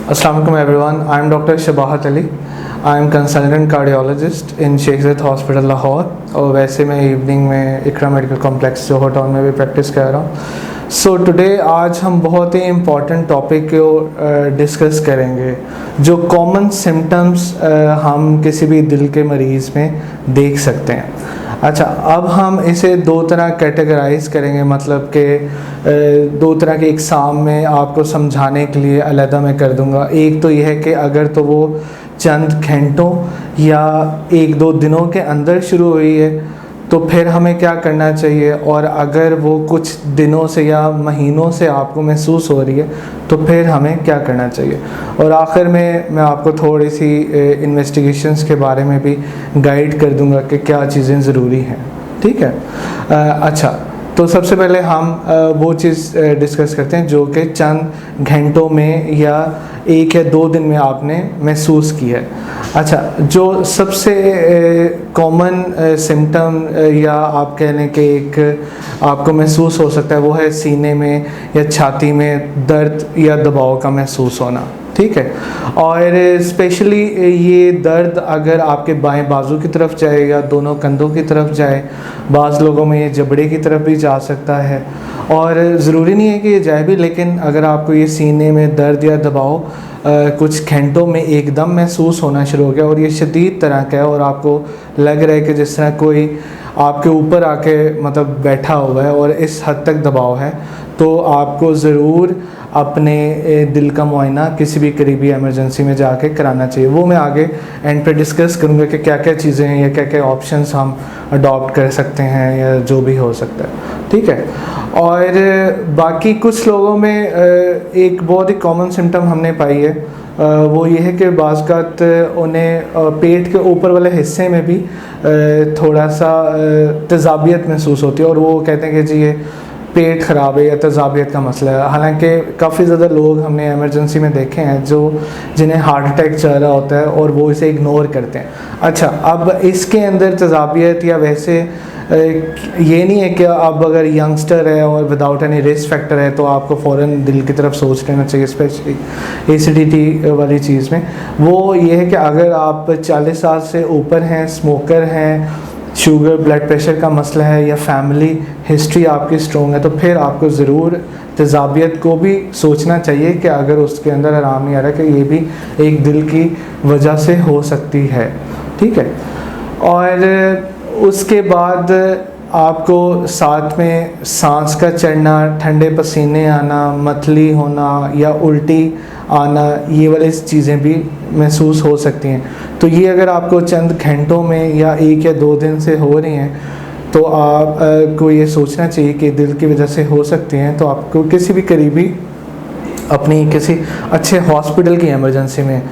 Assalamualaikum everyone. I am Dr. Shabahat Ali. I am consultant cardiologist in Sheikh Zayed Hospital Lahore और वैसे मैं evening में इकरा medical complex जोहर town में भी practice कर रहा हूँ। सो टुडे आज हम बहुत ही इम्पॉर्टेंट टॉपिक को डिस्कस करेंगे जो कॉमन सिम्टम्स हम किसी भी दिल के मरीज़ में देख सकते हैं। अच्छा, अब हम इसे दो तरह कैटेगराइज करेंगे, मतलब कि दो तरह के एग्ज़ाम में आपको समझाने के लिए अलहदा मैं कर दूंगा। एक तो यह है कि अगर तो वो चंद घंटों या एक दो दिनों के अंदर शुरू हुई है तो फिर हमें क्या करना चाहिए, और अगर वो कुछ दिनों से या महीनों से आपको महसूस हो रही है तो फिर हमें क्या करना चाहिए। और आखिर में मैं आपको थोड़ी सी इन्वेस्टिगेशंस के बारे में भी गाइड कर दूंगा कि क्या चीज़ें ज़रूरी हैं। ठीक है। अच्छा, तो सबसे पहले हम वो चीज़ डिस्कस करते हैं जो कि चंद घंटों में या एक या दो दिन में आपने महसूस किया है। अच्छा, जो सबसे कॉमन सिम्टम या आप कह लें कि एक आपको महसूस हो सकता है वो है सीने में या छाती में दर्द या दबाव का महसूस होना। ठीक है। और स्पेशली ये दर्द अगर आपके बाएं बाजू की तरफ जाए या दोनों कंधों की तरफ जाए, बाज़ लोगों में ये जबड़े की तरफ भी जा सकता है, और ज़रूरी नहीं है कि ये जाए भी, लेकिन अगर आपको ये सीने में दर्द या दबाव कुछ घंटों में एकदम महसूस होना शुरू हो गया और ये शदीद तरह का है और आपको लग रहा है कि जिस तरह कोई आपके ऊपर आके मतलब बैठा हुआ है और इस हद तक दबाव है, तो आपको ज़रूर अपने दिल का मुआयना किसी भी करीबी एमरजेंसी में जाके कराना चाहिए। वो मैं आगे एंड पे डिस्कस करूँगा कि क्या क्या चीज़ें हैं या क्या क्या ऑप्शंस हम अडॉप्ट कर सकते हैं या जो भी हो सकता है। ठीक है। और बाकी कुछ लोगों में एक बहुत ही कॉमन सिम्टम हमने पाई है, वो ये है कि बाज़ उन्हें पेट के ऊपर वाले हिस्से में भी थोड़ा सा तेज़ाबियत महसूस होती है और वो कहते हैं कि जी ये पेट ख़राब है या तेज़ाबियत का मसला है। हालांकि काफ़ी ज़्यादा लोग हमने एमरजेंसी में देखे हैं जो जिन्हें हार्ट अटैक चल रहा होता है और वो इसे इग्नोर करते हैं। अच्छा, अब इसके अंदर तेज़ाबियत या वैसे ये नहीं है कि अब अगर यंगस्टर है और विदाउट एनी रिस्क फैक्टर है तो आपको फ़ौरन दिल की तरफ सोच लेना चाहिए, स्पेशली एसिडिटी वाली चीज़ में। वो ये है कि अगर आप 40 साल से ऊपर हैं, स्मोकर हैं, शुगर ब्लड प्रेशर का मसला है या फैमिली हिस्ट्री आपकी स्ट्रॉन्ग है, तो फिर आपको ज़रूर तेज़ाबियत को भी सोचना चाहिए कि अगर उसके अंदर आराम नहीं आ रहा कि ये भी एक दिल की वजह से हो सकती है। ठीक है। और उसके बाद आपको साथ में सांस का चढ़ना, ठंडे पसीने आना, मतली होना या उल्टी आना, ये वाली चीज़ें भी महसूस हो सकती हैं। तो ये अगर आपको चंद घंटों में या एक या दो दिन से हो रही हैं तो आप को ये सोचना चाहिए कि दिल की वजह से हो सकती हैं, तो आपको किसी भी करीबी अपनी किसी अच्छे हॉस्पिटल की एमरजेंसी में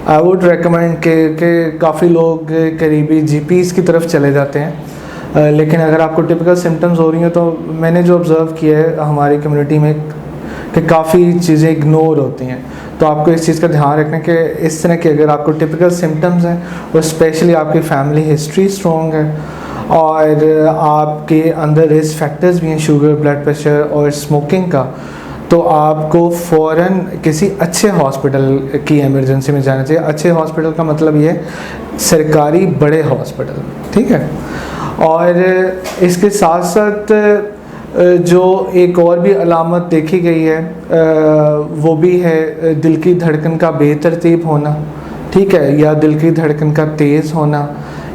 आई वुड रेकमेंड कि काफ़ी लोग करीबी जीपीज़ की तरफ चले जाते हैं, लेकिन अगर आपको टिपिकल सिम्टम्स हो रही हैं तो मैंने जो ऑब्ज़र्व किया है हमारी कम्युनिटी में कि काफ़ी चीज़ें इग्नोर होती हैं। तो आपको इस चीज़ का ध्यान रखना कि इस तरह के अगर आपको टिपिकल सिम्टम्स हैं और स्पेशली आपकी फैमिली हिस्ट्री स्ट्रॉन्ग है और आपके अंदर रिस्क फैक्टर्स भी हैं, शुगर ब्लड प्रेशर और स्मोकिंग का, तो आपको फ़ौरन किसी अच्छे हॉस्पिटल की एमरजेंसी में जाना चाहिए। अच्छे हॉस्पिटल का मतलब ये सरकारी बड़े हॉस्पिटल। ठीक है। और इसके साथ साथ जो एक और भी अलामत देखी गई है वो भी है दिल की धड़कन का बेतरतीब होना। ठीक है। या दिल की धड़कन का तेज़ होना,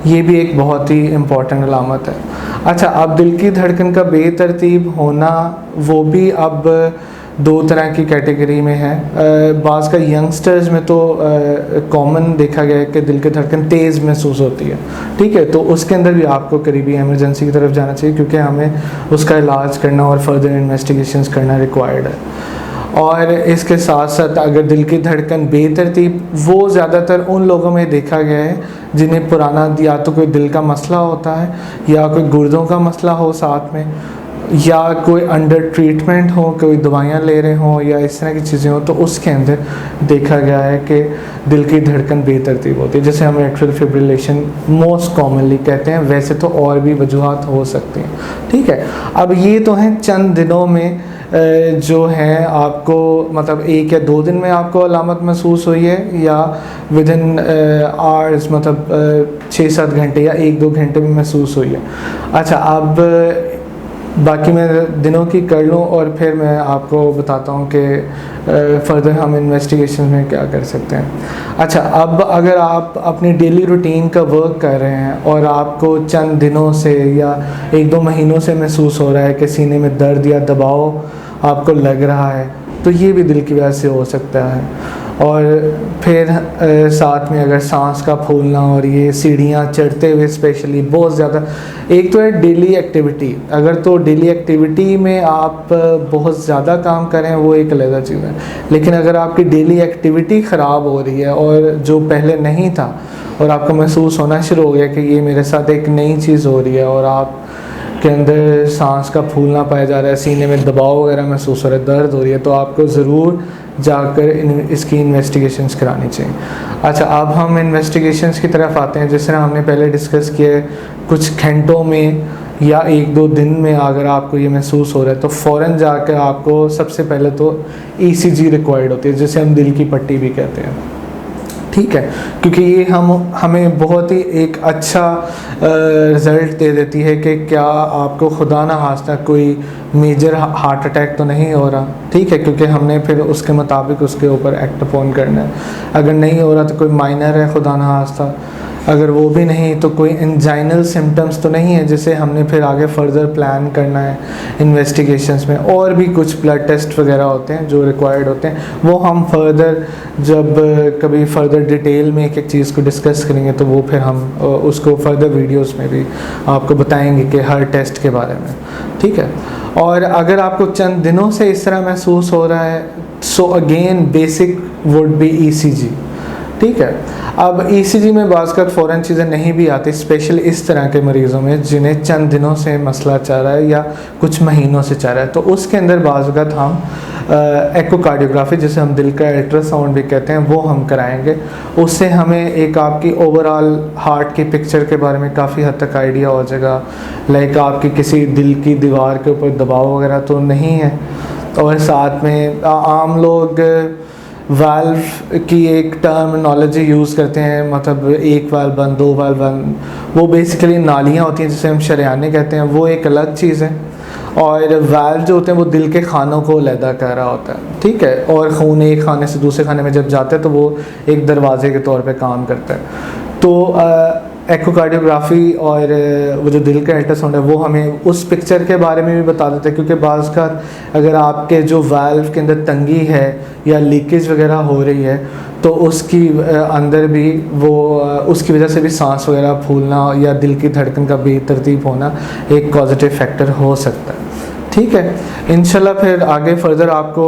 ये भी एक बहुत ही इम्पॉर्टेंट अलामत है। अच्छा, अब दिल की धड़कन का बेतरतीब होना वो भी अब दो तरह की कैटेगरी में है। बाज़ का यंगस्टर्स में तो कॉमन देखा गया है कि दिल की धड़कन तेज़ महसूस होती है। ठीक है। तो उसके अंदर भी आपको करीबी एमरजेंसी की तरफ जाना चाहिए क्योंकि हमें उसका इलाज करना और फर्दर इन्वेस्टिगेशंस करना रिक्वायर्ड है। और इसके साथ साथ अगर दिल की धड़कन बेतरतीब, वो ज़्यादातर उन लोगों में देखा गया है जिन्हें पुराना या तो कोई दिल का मसला होता है या कोई गुर्दों का मसला हो साथ में, या कोई अंडर ट्रीटमेंट हो, कोई दवाइयाँ ले रहे हों या इस तरह की चीज़ें हो, तो उसके अंदर देखा गया है कि दिल की धड़कन बेतरतीब होती है, जिसे हम एट्रियल फिब्रिलेशन मोस्ट कॉमनली कहते हैं। वैसे तो और भी वजूहात हो सकती हैं। ठीक है। अब ये तो हैं चंद दिनों में जो हैं आपको मतलब 1 या 2 दिन में आपको अलामत महसूस हुई है या विद इन आवर्स मतलब 6-7 घंटे या 1-2 घंटे में महसूस हुई है? अच्छा, अब बाकी मैं दिनों की कर लूँ और फिर मैं आपको बताता हूँ कि फर्दर हम इन्वेस्टिगेशन में क्या कर सकते हैं। अच्छा, अब अगर आप अपनी डेली रूटीन का वर्क कर रहे हैं और आपको चंद दिनों से या 1-2 महीनों से महसूस हो रहा है कि सीने में दर्द या दबाव आपको लग रहा है, तो ये भी दिल की वजह से हो सकता है। और फिर साथ में अगर सांस का फूलना और ये सीढ़ियाँ चढ़ते हुए स्पेशली बहुत ज़्यादा, एक तो है डेली एक्टिविटी, अगर तो डेली एक्टिविटी में आप बहुत ज़्यादा काम करें वो एक अलग चीज़ है, लेकिन अगर आपकी डेली एक्टिविटी ख़राब हो रही है और जो पहले नहीं था और आपको महसूस होना शुरू हो गया कि ये मेरे साथ एक नई चीज़ हो रही है और आप के अंदर सांस का फूलना पाया जा रहा है, सीने में दबाव वगैरह महसूस हो रहा है, दर्द हो रही है, तो आपको ज़रूर जाकर इसकी इन्वेस्टिगेशंस करानी चाहिए। अच्छा, अब हम इन्वेस्टिगेशंस की तरफ आते हैं। जिस तरह हमने पहले डिस्कस किया, कुछ घंटों में या 1-2 दिन में अगर आपको ये महसूस हो रहा है तो फ़ौरन जाकर आपको सबसे पहले तो ECG रिक्वायर्ड होती है, जिसे हम दिल की पट्टी भी कहते हैं, ठीक है, क्योंकि ये हमें बहुत ही एक अच्छा रिज़ल्ट दे देती है कि क्या आपको खुदा ना खास्ता कोई मेजर हार्ट अटैक तो नहीं हो रहा, ठीक है, क्योंकि हमने फिर उसके मुताबिक उसके ऊपर एक्ट अपॉन करना है। अगर नहीं हो रहा तो कोई माइनर है खुदा ना खास्ता, अगर वो भी नहीं तो कोई एंजाइनल सिम्टम्स तो नहीं है, जिसे हमने फिर आगे फर्दर प्लान करना है इन्वेस्टिगेशंस में। और भी कुछ ब्लड टेस्ट वगैरह होते हैं जो रिक्वायर्ड होते हैं, वो हम फर्दर जब कभी फर्दर डिटेल में एक चीज़ को डिस्कस करेंगे तो वो फिर हम उसको फर्दर वीडियोस में भी आपको बताएंगे कि हर टेस्ट के बारे में, ठीक है। और अगर आपको चंद दिनों से इस तरह महसूस हो रहा है, so again basic would be ECG, ठीक है। अब ECG में बाज़ फ़ौरन चीज़ें नहीं भी आती, स्पेशल इस तरह के मरीज़ों में जिन्हें चंद दिनों से मसला चल रहा है या कुछ महीनों से चल रहा है, तो उसके अंदर बाज़ हम एकोकार्डियोग्राफी, जिसे हम दिल का अल्ट्रासाउंड भी कहते हैं, वो हम कराएंगे। उससे हमें एक आपकी ओवरऑल हार्ट की पिक्चर के बारे में काफ़ी हद तक आइडिया हो जाएगा, लाइक आपकी किसी दिल की दीवार के ऊपर दबाव वगैरह तो नहीं है। और साथ में आम लोग वाल्व की एक टर्मिनोलॉजी यूज़ करते हैं, मतलब 1 वाल्व बंद, 2 वाल्व बंद, वो बेसिकली नालियाँ होती हैं जिसे हम शरेयाने कहते हैं, वो एक अलग चीज़ है। और वाल्व जो होते हैं वो दिल के खानों को अलहदा कर रहा होता है, ठीक है, और खून एक खाने से दूसरे खाने में जब जाता है तो वो एक दरवाजे के तौर पे काम करता है। तो एकोकार्डियोग्राफी और वो जो दिल का अल्ट्रासाउंड है वो हमें उस पिक्चर के बारे में भी बता देते हैं, क्योंकि बाज़ का अगर आपके जो वाल्व के अंदर तंगी है या लीकेज वगैरह हो रही है तो उसकी अंदर भी वो उसकी वजह से भी सांस वगैरह फूलना या दिल की धड़कन का बेतरतीब होना एक पॉजिटिव फैक्टर हो सकता है, ठीक है। इंशाल्लाह फिर आगे फर्दर आपको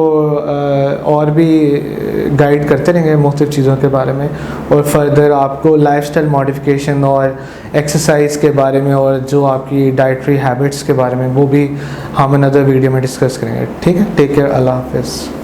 और भी गाइड करते रहेंगे मुख्तलिफ चीज़ों के बारे में, और फर्दर आपको लाइफस्टाइल मॉडिफिकेशन और एक्सरसाइज के बारे में और जो आपकी डाइटरी हैबिट्स के बारे में वो भी हम अनदर वीडियो में डिस्कस करेंगे, ठीक है। टेक केयर, अल्लाह हाफ़िज़।